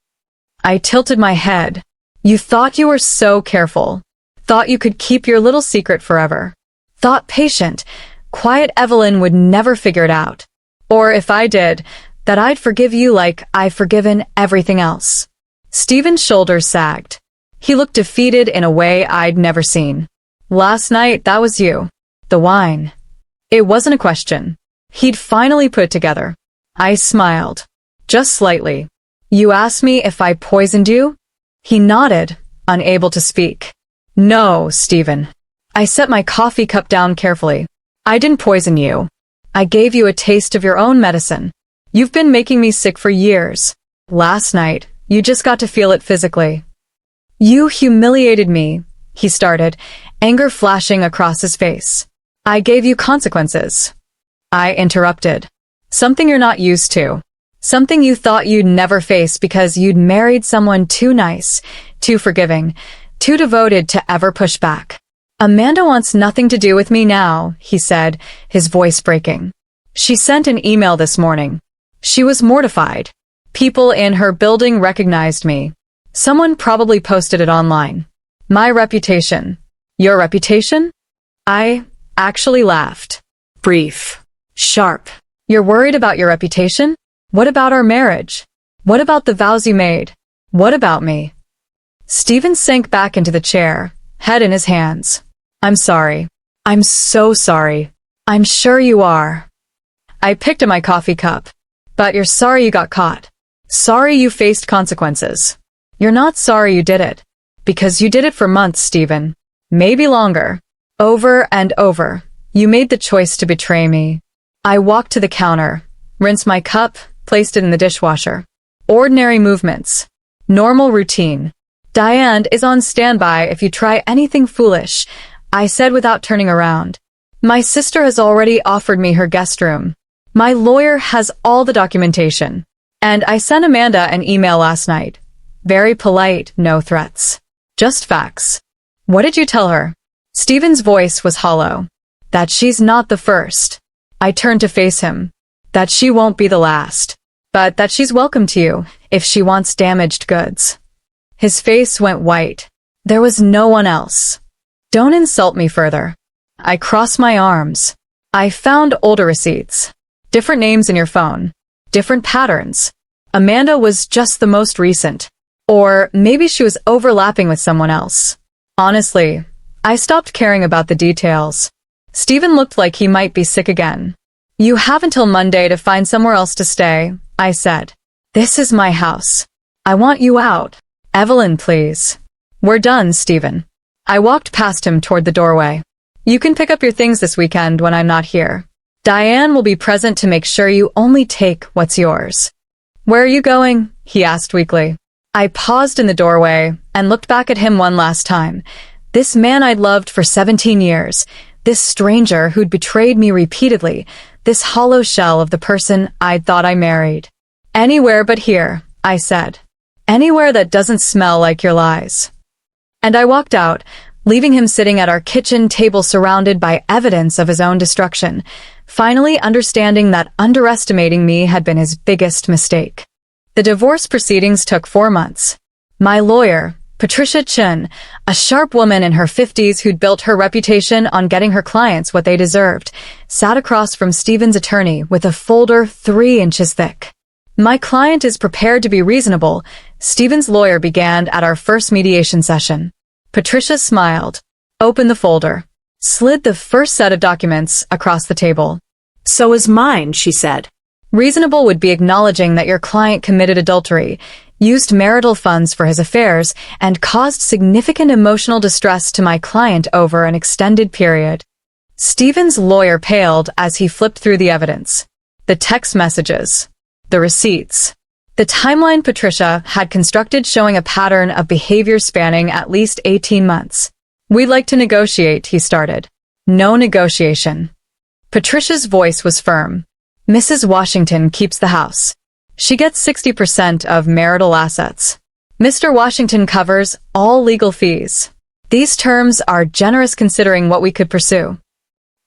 I tilted my head. You thought you were so careful. Thought you could keep your little secret forever. Thought patient, quiet Evelyn would never figure it out. Or if I did, that I'd forgive you like I've forgiven everything else. Stephen's shoulders sagged. He looked defeated in a way I'd never seen. Last night, that was you. The wine. It wasn't a question. He'd finally put it together. I smiled. Just slightly. You asked me if I poisoned you? He nodded, unable to speak. No, Stephen. I set my coffee cup down carefully. I didn't poison you. I gave you a taste of your own medicine. You've been making me sick for years. Last night, you just got to feel it physically. You humiliated me, he started, anger flashing across his face. I gave you consequences. I interrupted. Something you're not used to. Something you thought you'd never face because you'd married someone too nice, too forgiving, too devoted to ever push back. Amanda wants nothing to do with me now, he said, his voice breaking. She sent an email this morning. She was mortified. People in her building recognized me. Someone probably posted it online. My reputation. Your reputation? I actually laughed. Brief. Sharp. You're worried about your reputation? What about our marriage? What about the vows you made? What about me? Stephen sank back into the chair, head in his hands. I'm sorry. I'm so sorry. I'm sure you are. I picked at my coffee cup. But you're sorry you got caught. Sorry you faced consequences. You're not sorry you did it. Because you did it for months, Stephen. Maybe longer. Over and over. You made the choice to betray me. I walked to the counter, rinsed my cup, placed it in the dishwasher. Ordinary movements. Normal routine. Diane is on standby if you try anything foolish, I said without turning around. My sister has already offered me her guest room. My lawyer has all the documentation. And I sent Amanda an email last night. Very polite, no threats. Just facts. What did you tell her? Stephen's voice was hollow. That she's not the first. I turned to face him. That she won't be the last. But that she's welcome to you, if she wants damaged goods. His face went white. There was no one else. Don't insult me further. I crossed my arms. I found older receipts. Different names in your phone. Different patterns. Amanda was just the most recent. Or maybe she was overlapping with someone else. Honestly, I stopped caring about the details. Stephen looked like he might be sick again. You have until Monday to find somewhere else to stay, I said. This is my house. I want you out. Evelyn, please. We're done, Stephen. I walked past him toward the doorway. You can pick up your things this weekend when I'm not here. Diane will be present to make sure you only take what's yours. Where are you going? He asked weakly. I paused in the doorway and looked back at him one last time. This man I'd loved for 17 years. This stranger who'd betrayed me repeatedly. This hollow shell of the person I'd thought I married. Anywhere but here, I said. Anywhere that doesn't smell like your lies. And I walked out, leaving him sitting at our kitchen table surrounded by evidence of his own destruction, finally understanding that underestimating me had been his biggest mistake. The divorce proceedings took 4 months. My lawyer, Patricia Chin, a sharp woman in her 50s who'd built her reputation on getting her clients what they deserved, sat across from Stephen's attorney with a folder 3 inches thick. My client is prepared to be reasonable, Stephen's lawyer began at our first mediation session. Patricia smiled, opened the folder, slid the first set of documents across the table. So is mine, she said. Reasonable would be acknowledging that your client committed adultery, used marital funds for his affairs, and caused significant emotional distress to my client over an extended period. Stephen's lawyer paled as he flipped through the evidence. The text messages. The receipts. The timeline Patricia had constructed showing a pattern of behavior spanning at least 18 months. We'd like to negotiate, he started. No negotiation. Patricia's voice was firm. Mrs. Washington keeps the house. She gets 60% of marital assets. Mr. Washington covers all legal fees. These terms are generous considering what we could pursue.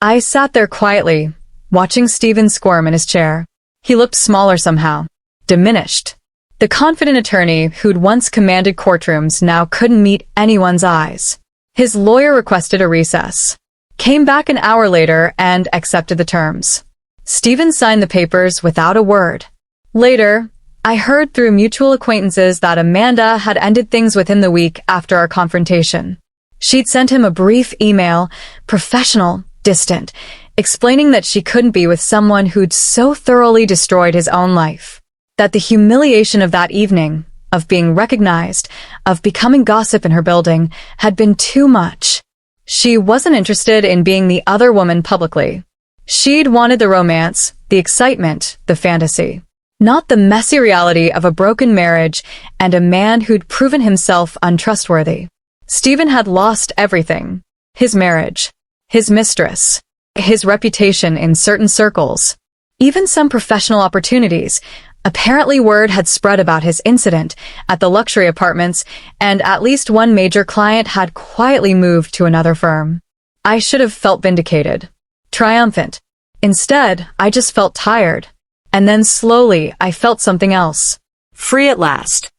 I sat there quietly, watching Stephen squirm in his chair. He looked smaller somehow. Diminished. The confident attorney who'd once commanded courtrooms now couldn't meet anyone's eyes. His lawyer requested a recess, came back an hour later and accepted the terms. Stephen signed the papers without a word. Later, I heard through mutual acquaintances that Amanda had ended things with him the week after our confrontation. She'd sent him a brief email, professional, distant, explaining that she couldn't be with someone who'd so thoroughly destroyed his own life. That the humiliation of that evening, of being recognized, of becoming gossip in her building, had been too much. She wasn't interested in being the other woman publicly. She'd wanted the romance, the excitement, the fantasy. Not the messy reality of a broken marriage and a man who'd proven himself untrustworthy. Stephen had lost everything. His marriage, his mistress, his reputation in certain circles, even some professional opportunities. Apparently word had spread about his incident at the luxury apartments, and at least one major client had quietly moved to another firm. I should have felt vindicated, triumphant. Instead, I just felt tired. And then slowly, I felt something else. Free at last.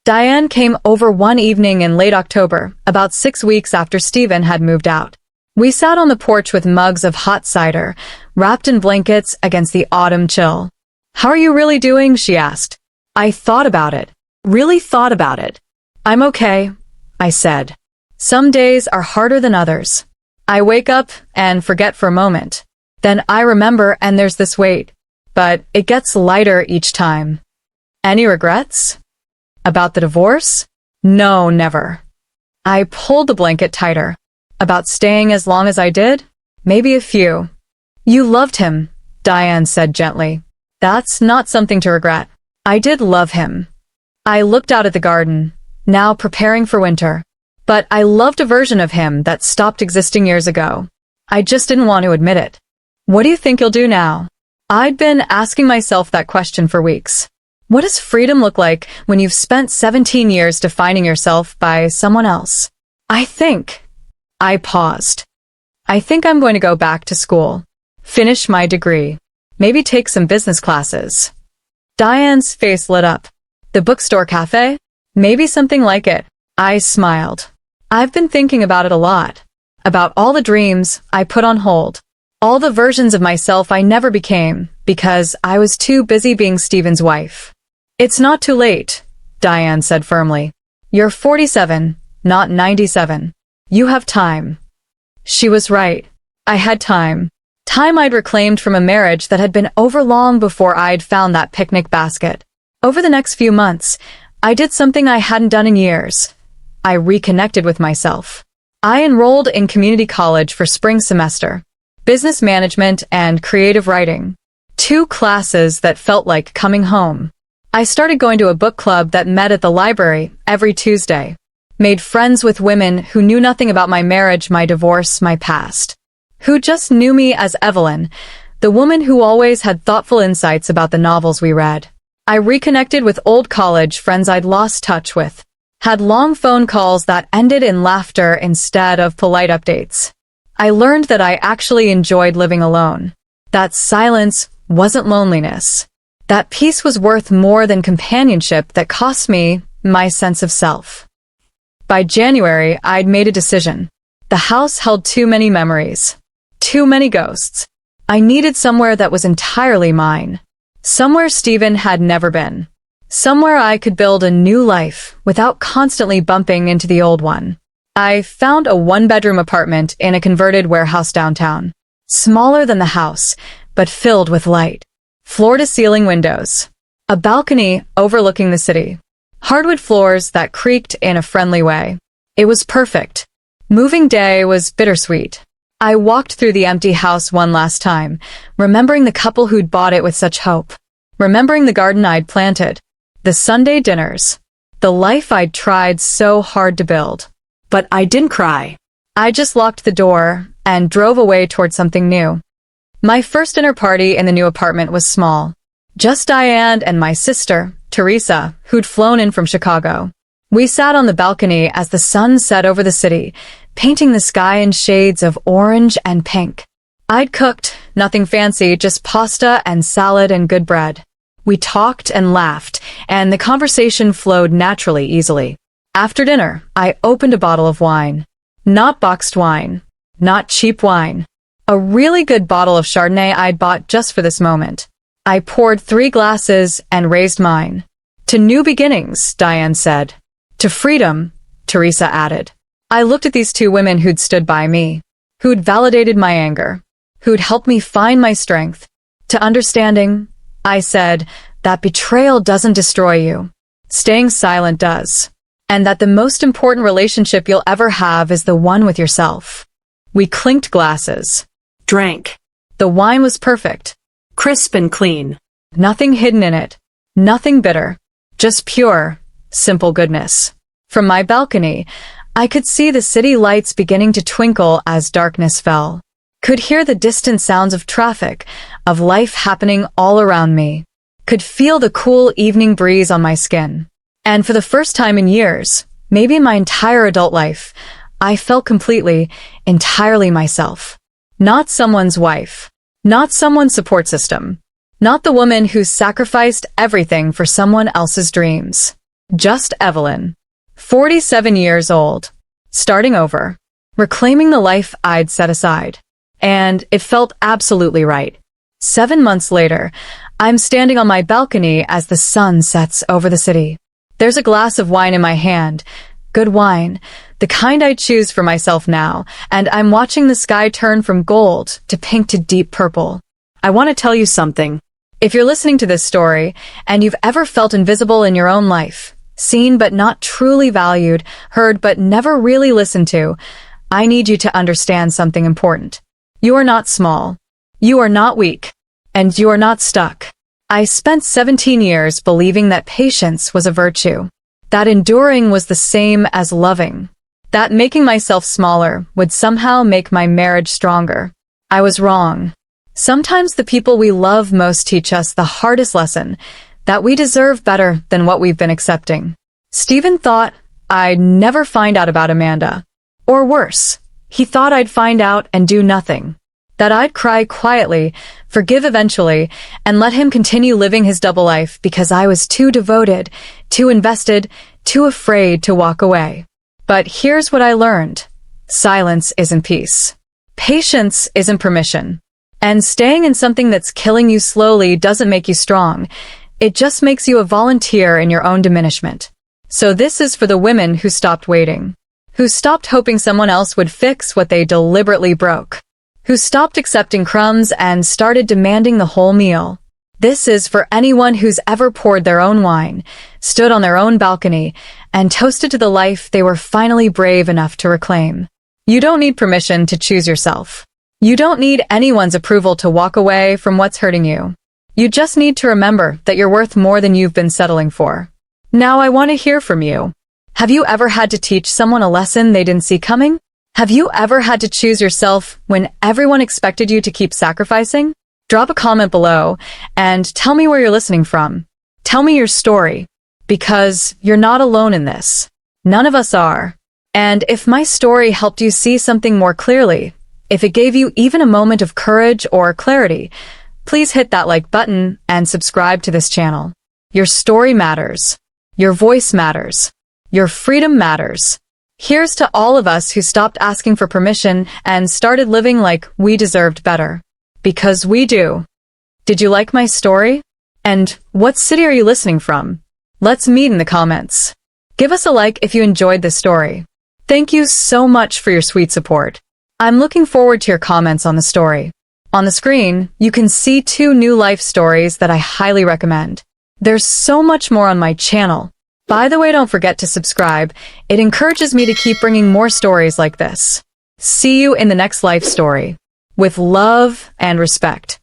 Diane came over one evening in late October, about 6 weeks after Stephen had moved out. We sat on the porch with mugs of hot cider, wrapped in blankets against the autumn chill. "How are you really doing?" she asked. I thought about it. Really thought about it. "I'm okay," I said. "Some days are harder than others. I wake up and forget for a moment. Then I remember and there's this weight. But it gets lighter each time." "Any regrets? About the divorce?" "No, never." I pulled the blanket tighter. "About staying as long as I did? Maybe a few." "You loved him," Diane said gently. "That's not something to regret." I did love him. I looked out at the garden, now preparing for winter. But I loved a version of him that stopped existing years ago. I just didn't want to admit it. "What do you think you'll do now?" I'd been asking myself that question for weeks. What does freedom look like when you've spent 17 years defining yourself by someone else? I paused. I think I'm going to go back to school. Finish my degree. Maybe take some business classes. Diane's face lit up. The bookstore cafe? Maybe something like it. I smiled. I've been thinking about it a lot. About all the dreams I put on hold. All the versions of myself I never became, because I was too busy being Stephen's wife. "It's not too late," Diane said firmly. "You're 47, not 97. You have time." She was right. I had time. Time I'd reclaimed from a marriage that had been over long before I'd found that picnic basket. Over the next few months, I did something I hadn't done in years. I reconnected with myself. I enrolled in community college for spring semester. Business management and creative writing. 2 classes that felt like coming home. I started going to a book club that met at the library every Tuesday. Made friends with women who knew nothing about my marriage, my divorce, my past. Who just knew me as Evelyn, the woman who always had thoughtful insights about the novels we read. I reconnected with old college friends I'd lost touch with. Had long phone calls that ended in laughter instead of polite updates. I learned that I actually enjoyed living alone. That silence wasn't loneliness. That peace was worth more than companionship that cost me my sense of self. By January, I'd made a decision. The house held too many memories. Too many ghosts. I needed somewhere that was entirely mine. Somewhere Stephen had never been. Somewhere I could build a new life without constantly bumping into the old one. I found a 1-bedroom apartment in a converted warehouse downtown. Smaller than the house, but filled with light. Floor-to-ceiling windows. A balcony overlooking the city. Hardwood floors that creaked in a friendly way. It was perfect. Moving day was bittersweet. I walked through the empty house one last time, remembering the couple who'd bought it with such hope. Remembering the garden I'd planted. The Sunday dinners. The life I'd tried so hard to build. But I didn't cry. I just locked the door and drove away toward something new. My first dinner party in the new apartment was small. Just Diane and my sister, Teresa, who'd flown in from Chicago. We sat on the balcony as the sun set over the city, painting the sky in shades of orange and pink. I'd cooked, nothing fancy, just pasta and salad and good bread. We talked and laughed, and the conversation flowed naturally, easily. After dinner, I opened a bottle of wine. Not boxed wine. Not cheap wine. A really good bottle of Chardonnay I'd bought just for this moment. I poured 3 glasses and raised mine. To new beginnings, Diane said. To freedom, Teresa added. I looked at these 2 women who'd stood by me, who'd validated my anger, who'd helped me find my strength. To understanding, I said, that betrayal doesn't destroy you. Staying silent does. And that the most important relationship you'll ever have is the one with yourself. We clinked glasses. Drank. The wine was perfect. Crisp and clean. Nothing hidden in it. Nothing bitter. Just pure, simple goodness. From my balcony, I could see the city lights beginning to twinkle as darkness fell. Could hear the distant sounds of traffic, of life happening all around me. Could feel the cool evening breeze on my skin. And for the first time in years, maybe in my entire adult life, I felt completely, entirely myself. Not someone's wife. Not someone's support system. Not the woman who sacrificed everything for someone else's dreams. Just Evelyn. 47 years old. Starting over. Reclaiming the life I'd set aside. And it felt absolutely right. 7 months later, I'm standing on my balcony as the sun sets over the city. There's a glass of wine in my hand. Good wine. The kind I'd choose for myself now. And I'm watching the sky turn from gold to pink to deep purple. I want to tell you something. If you're listening to this story, and you've ever felt invisible in your own life, seen but not truly valued, heard but never really listened to, I need you to understand something important. You are not small. You are not weak. And you are not stuck. I spent 17 years believing that patience was a virtue. That enduring was the same as loving. That making myself smaller would somehow make my marriage stronger. I was wrong. Sometimes the people we love most teach us the hardest lesson, that we deserve better than what we've been accepting. Stephen thought I'd never find out about Amanda. Or worse, he thought I'd find out and do nothing. That I'd cry quietly, forgive eventually, and let him continue living his double life because I was too devoted, too invested, too afraid to walk away. But here's what I learned. Silence isn't peace. Patience isn't permission. And staying in something that's killing you slowly doesn't make you strong. It just makes you a volunteer in your own diminishment. So this is for the women who stopped waiting. Who stopped hoping someone else would fix what they deliberately broke. Who stopped accepting crumbs and started demanding the whole meal. This is for anyone who's ever poured their own wine, stood on their own balcony, and toasted to the life they were finally brave enough to reclaim. You don't need permission to choose yourself. You don't need anyone's approval to walk away from what's hurting you. You just need to remember that you're worth more than you've been settling for. Now I want to hear from you. Have you ever had to teach someone a lesson they didn't see coming? Have you ever had to choose yourself when everyone expected you to keep sacrificing? Drop a comment below and tell me where you're listening from. Tell me your story, because you're not alone in this. None of us are. And if my story helped you see something more clearly, if it gave you even a moment of courage or clarity, please hit that like button and subscribe to this channel. Your story matters. Your voice matters. Your freedom matters. Here's to all of us who stopped asking for permission and started living like we deserved better. Because we do. Did you like my story? And what city are you listening from? Let's meet in the comments. Give us a like if you enjoyed this story. Thank you so much for your sweet support. I'm looking forward to your comments on the story. On the screen, you can see 2 new life stories that I highly recommend. There's so much more on my channel. By the way, don't forget to subscribe. It encourages me to keep bringing more stories like this. See you in the next life story. With love and respect.